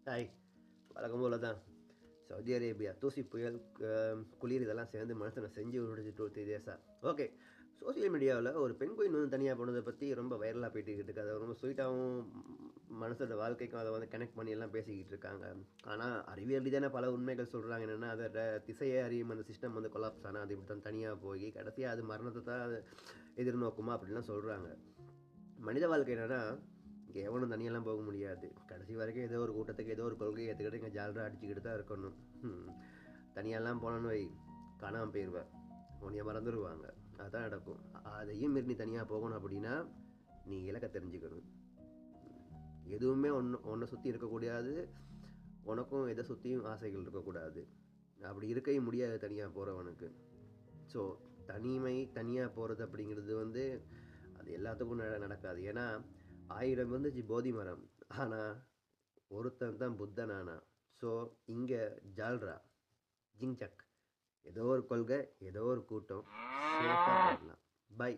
Hi வழக்கம் போல தான் சவுதி அரேபியா தூசி புயல் குளிர் இதெல்லாம் சேர்ந்து மனுஷனை செஞ்சு விடுச்சு 2-3 days. ஓகே, சோசியல் மீடியாவில் ஒரு பெண் குயின் வந்து தனியாக போனதை பற்றி ரொம்ப வைரலாக போயிட்டு இருக்கு. அதை ரொம்ப ஸ்வீட்டாகவும் மனசோட வாழ்க்கைக்கும் அதை வந்து கனெக்ட் பண்ணி எல்லாம் பேசிக்கிட்டு இருக்காங்க. ஆனால் அறிவியல் ரீதியான பல உண்மைகள் சொல்கிறாங்க. என்னென்னா அதோட திசையை அறியும் அந்த சிஸ்டம் வந்து கொலாப்ஸ் ஆனால் அது இப்படி தான் தனியாக போய் கடைசியாக அது மரணத்தை தான் எதிர்நோக்குமா அப்படின்லாம் சொல்கிறாங்க. மனித வாழ்க்கை என்னென்னா இங்கே எவனும் தனியெல்லாம் போக முடியாது. கடைசி வரைக்கும் ஏதோ ஒரு கூட்டத்துக்கு ஏதோ ஒரு கொள்கையை ஏற்றுக்கிட்டு இங்கே ஜாலராக அடிச்சுக்கிட்டு தான் இருக்கணும். தனியெல்லாம் போனோன்னு வை காணாமல் போயிடுவேன், உன்னைய மறந்துடுவாங்க. அதுதான் நடக்கும். அதையும் மீறி நீ தனியாக போகணும் அப்படின்னா நீ இலக்கை தெரிஞ்சுக்கணும். எதுவுமே ஒன்றை சுற்றி இருக்கக்கூடாது, உனக்கும் எதை சுற்றியும் ஆசைகள் இருக்கக்கூடாது. அப்படி இருக்கவே முடியாது தனியாக போகிறவனுக்கு. ஸோ தனியாக போகிறது அப்படிங்கிறது வந்து அது எல்லாத்துக்கும் நடக்காது. ஏன்னா 1000 இருந்துச்சு போதி மரம், ஆனால் ஒருத்தன் தான் புத்தன் ஆனா. ஸோ இங்கே ஜால்ரா ஜிங்சக் ஏதோ ஒரு கொள்கை ஏதோ ஒரு கூட்டம் சேஃபாக போடலாம். பை.